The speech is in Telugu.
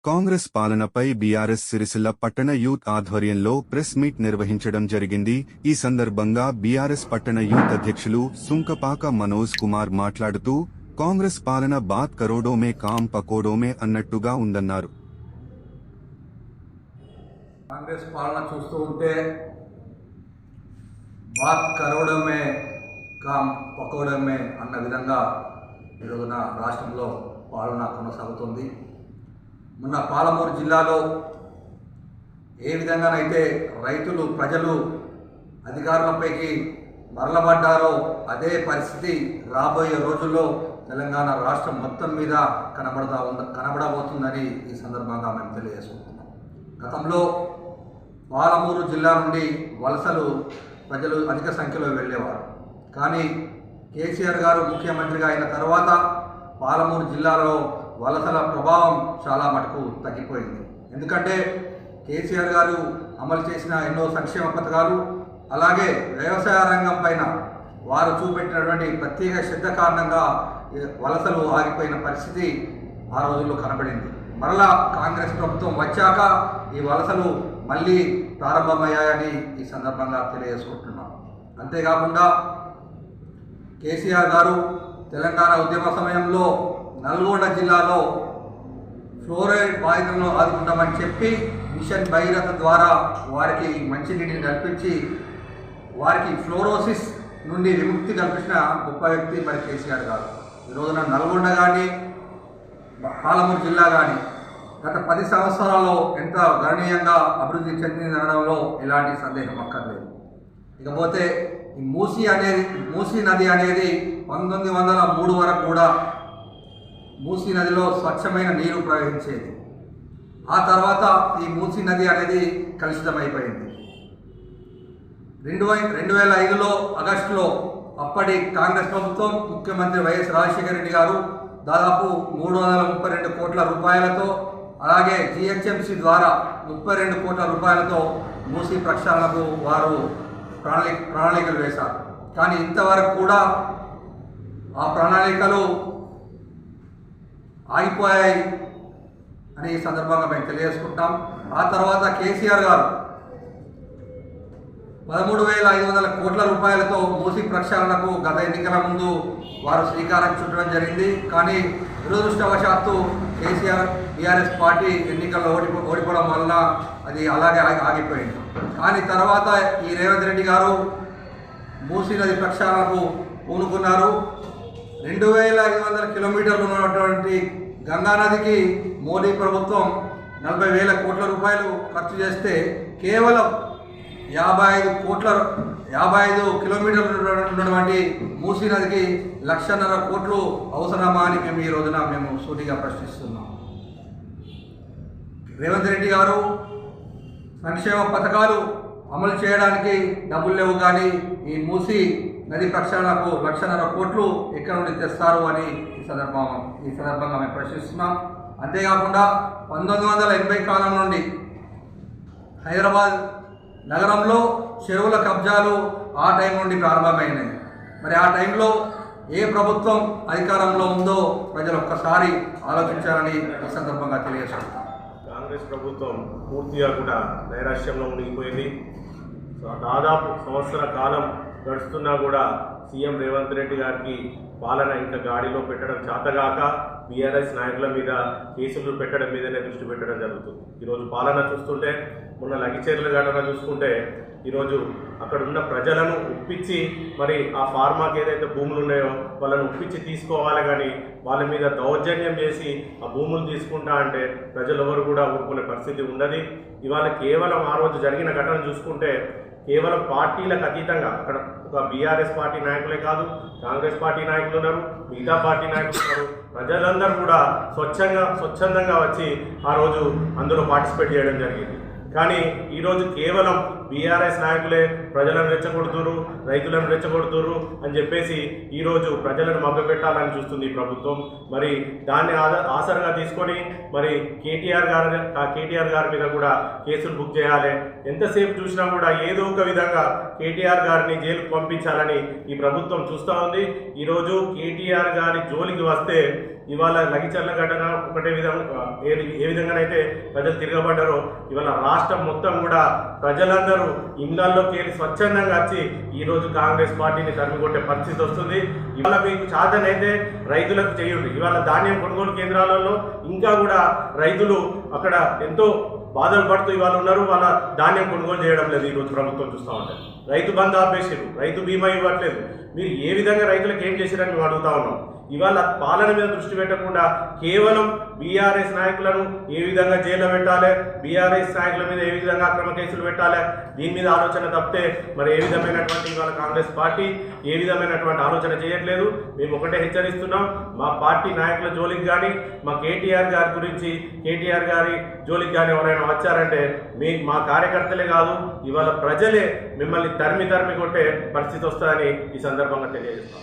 కాంగ్రెస్ పాలనపై బీఆర్ఎస్ సిరిసిల్ల పట్టణ యూత్ ఆధ్వర్యంలో ప్రెస్ మీట్ నిర్వహించడం జరిగింది. ఈ సందర్భంగా బీఆర్ఎస్ పట్టణ యూత్ అధ్యక్షులు సుంకపాక మనోజ్ కుమార్ మాట్లాడుతూ కాంగ్రెస్ పాలన బాత్ కరోడోమే కామ్ పకోడోమే అన్నట్టుగా ఉందన్నారు. కాంగ్రెస్ పాలన చూస్తూ ఉంటే బాత్ కరోడమే కామ్ పకోడమే అన్న విధంగా ఈరోజున రాష్ట్రంలో పాలన కొనసాగుతుంది. మొన్న పాలమూరు జిల్లాలో ఏ విధంగానైతే రైతులు ప్రజలు అధికారులపైకి మరలబడ్డారో అదే పరిస్థితి రాబోయే రోజుల్లో తెలంగాణ రాష్ట్రం మొత్తం మీద కనబడబోతుందని ఈ సందర్భంగా మేము తెలియజేసుకుంటున్నాం. గతంలో పాలమూరు జిల్లా నుండి వలసలు ప్రజలు అధిక సంఖ్యలో వెళ్ళేవారు. కానీ కేసీఆర్ గారు ముఖ్యమంత్రిగా అయిన తర్వాత పాలమూరు జిల్లాలో వలసల ప్రభావం చాలా మటుకు తగ్గిపోయింది. ఎందుకంటే కేసీఆర్ గారు అమలు చేసిన ఎన్నో సంక్షేమ పథకాలు, అలాగే వ్యవసాయ రంగం పైన వారు చూపెట్టినటువంటి ప్రత్యేక శ్రద్ధ కారణంగా వలసలు ఆగిపోయిన పరిస్థితి ఆ రోజుల్లో కనబడింది. మరలా కాంగ్రెస్ ప్రభుత్వం వచ్చాక ఈ వలసలు మళ్ళీ ప్రారంభమయ్యాయని ఈ సందర్భంగా తెలియజేసుకుంటున్నాం. అంతేకాకుండా కేసీఆర్ గారు తెలంగాణ ఉద్యమ సమయంలో నల్గొండ జిల్లాలో ఫ్లోరైడ్ బాధితులను ఆదుకుంటామని చెప్పి మిషన్ భగీరథ ద్వారా వారికి మంచినీటిని కల్పించి వారికి ఫ్లోరోసిస్ నుండి విముక్తి కల్పించిన గొప్ప వ్యక్తి మరి కేసీఆర్ గారు. ఈ రోజున నల్గొండ కానీ పాలమూరు జిల్లా కానీ గత 10 సంవత్సరాల్లో ఎంత గణనీయంగా అభివృద్ధి చెందిందనడంలో ఎలాంటి సందేహం అక్కర్లేదు. ఇకపోతే ఈ మూసీ నది అనేది 1903 వరకు కూడా మూసీ నదిలో స్వచ్ఛమైన నీరు ప్రవహించేది. ఆ తర్వాత ఈ మూసీ నది అనేది కలుషితమైపోయింది. 2005లో ఆగస్టులో అప్పటి కాంగ్రెస్ ప్రభుత్వం ముఖ్యమంత్రి వైఎస్ రాజశేఖర రెడ్డి గారు దాదాపు 332 కోట్ల రూపాయలతో, అలాగే జిహెచ్ఎంసీ ద్వారా 32 కోట్ల రూపాయలతో మూసీ ప్రక్షాళనకు వారు ప్రణాళికలు వేశారు. కానీ ఇంతవరకు కూడా ఆ ప్రణాళికలు ఆగిపోయాయి అని ఈ సందర్భంగా మేము తెలియజేసుకుంటాం. ఆ తర్వాత కేసీఆర్ గారు 13,500 కోట్ల రూపాయలతో మూసీ ప్రక్షాళనకు గత ఎన్నికల ముందు వారు శ్రీకారం చుట్టడం జరిగింది. కానీ దురదృష్టవశాత్తు కేసీఆర్ బీఆర్ఎస్ పార్టీ ఎన్నికల్లో ఓడిపోవడం వల్ల అది అలాగే ఆగిపోయింది. కానీ తర్వాత ఈ రేవంత్ రెడ్డి గారు మూసీ నది ప్రక్షాళనకు పూనుకున్నారు. 2,500 కిలోమీటర్లు ఉన్నటువంటి గంగానదికి మోడీ ప్రభుత్వం 40,000 కోట్ల రూపాయలు ఖర్చు చేస్తే కేవలం 55 కిలోమీటర్లు ఉన్నటువంటి మూసీ నదికి 1,50,000 కోట్లు అవసరమా అని మేము ఈ రోజున సూటిగా ప్రశ్నిస్తున్నాం. రేవంత్ రెడ్డి గారు సంక్షేమ పథకాలు అమలు చేయడానికి డబ్బులు లేవు, కానీ ఈ మూసీ నది ప్రక్షాళనకు 1,50,000 కోట్లు ఎక్కడి నుండి తెస్తారు అని ఈ సందర్భంగా మేము ప్రశ్నిస్తున్నాం. అంతేకాకుండా 1980 కాలం నుండి హైదరాబాద్ నగరంలో చెరువుల కబ్జాలు ఆ టైం నుండి ప్రారంభమైనాయి. మరి ఆ టైంలో ఏ ప్రభుత్వం అధికారంలో ఉందో ప్రజలు ఒక్కసారి ఆలోచించాలని ఈ సందర్భంగా తెలియజేస్తున్నాం. కాంగ్రెస్ ప్రభుత్వం పూర్తిగా కూడా నైరాశ్యంలో మునిగిపోయింది. దాదాపు సంవత్సర కాలం గడుస్తున్నా కూడా సీఎం రేవంత్ రెడ్డి గారికి పాలన ఇంకా గాడిలో పెట్టడం చేతగాక బీఆర్ఎస్ నాయకుల మీద కేసులు పెట్టడం మీదనే దృష్టి పెట్టడం జరుగుతుంది. ఈరోజు పాలన చూస్తుంటే, మొన్న లగిచేర్ల ఘటన చూసుకుంటే, ఈరోజు అక్కడ ఉన్న ప్రజలను ఒప్పించి మరి ఆ ఫార్మాకి ఏదైతే భూములు ఉన్నాయో వాళ్ళని ఒప్పించి తీసుకోవాలి, కానీ వాళ్ళ మీద దౌర్జన్యం చేసి ఆ భూములు తీసుకుంటా అంటే ప్రజలు ఎవరు కూడా ఊరుకునే పరిస్థితి ఉన్నది. ఇవాళ కేవలం ఆ రోజు జరిగిన ఘటన చూసుకుంటే కేవలం పార్టీలకు అతీతంగా అక్కడ ఒక బీఆర్ఎస్ పార్టీ నాయకులే కాదు, కాంగ్రెస్ పార్టీ నాయకులు ఉన్నారు, మిగతా పార్టీ నాయకులు ఉన్నారు. ప్రజలందరూ కూడా స్వచ్ఛందంగా వచ్చి ఆ రోజు అందులో పార్టిసిపేట్ చేయడం జరిగింది. కానీ ఈరోజు కేవలం బీఆర్ఎస్ నాయకులే ప్రజలను రెచ్చగొడుతురు, రైతులను రెచ్చగొడుతురు అని చెప్పేసి ఈరోజు ప్రజలను మభ్యపెట్టాలని చూస్తుంది ఈ ప్రభుత్వం. మరి దాన్ని ఆసరగా తీసుకొని మరి కేటీఆర్ గారి మీద కూడా కేసులు బుక్ చేయాలి. ఎంతసేపు చూసినా కూడా ఏదో ఒక విధంగా కేటీఆర్ గారిని జైలుకు పంపించాలని ఈ ప్రభుత్వం చూస్తూ ఉంది. ఈరోజు కేటీఆర్ గారి జోలికి వస్తే ఇవాళ లగిచర్ల ఘటన ఒకటే విధంగా ఏ విధంగానైతే ప్రజలు తిరగబడ్డారో ఇవాళ రాష్ట్రం మొత్తం కూడా ప్రజలందరూ ఇళ్లలోకి వెళ్ళి స్వచ్ఛందంగా వచ్చి ఈరోజు కాంగ్రెస్ పార్టీని తరిమికొట్టే పరిస్థితి వస్తుంది. ఇవాళ మీకు చాతనైతే రైతులకు చేయండి. ఇవాళ ధాన్యం కొనుగోలు కేంద్రాలలో ఇంకా కూడా రైతులు అక్కడ ఎంతో బాధలు పడుతూ ఇవాళ ఉన్నారు. వాళ్ళ ధాన్యం కొనుగోలు చేయడం లేదు. ఈరోజు ప్రభుత్వం చూస్తూ ఉంటారు. రైతు బంధు ఆపేసారు, రైతు బీమా ఇవ్వట్లేదు. మీరు ఏ విధంగా రైతులకు ఏం చేశారని మేము అడుగుతా ఉన్నాం. ఇవాళ పాలన మీద దృష్టి పెట్టకుండా కేవలం బీఆర్ఎస్ నాయకులను ఏ విధంగా జైల్లో పెట్టాలి, బీఆర్ఎస్ నాయకుల మీద ఏ విధంగా అక్రమ కేసులు పెట్టాలి, దీని మీద ఆలోచన తప్పితే మరి ఏ విధమైనటువంటి ఇవాళ కాంగ్రెస్ పార్టీ ఏ విధమైనటువంటి ఆలోచన చేయట్లేదు. మేము ఒకటే హెచ్చరిస్తున్నాం, మా పార్టీ నాయకుల జోలికి కానీ మా కేటీఆర్ గారి జోలికి కానీ ఎవరైనా వచ్చారంటే మా కార్యకర్తలే కాదు ఇవాళ ప్రజలే మిమ్మల్ని తరిమి కొట్టే పరిస్థితి వస్తుందని ఈ సందర్భంగా తెలియజేస్తాం.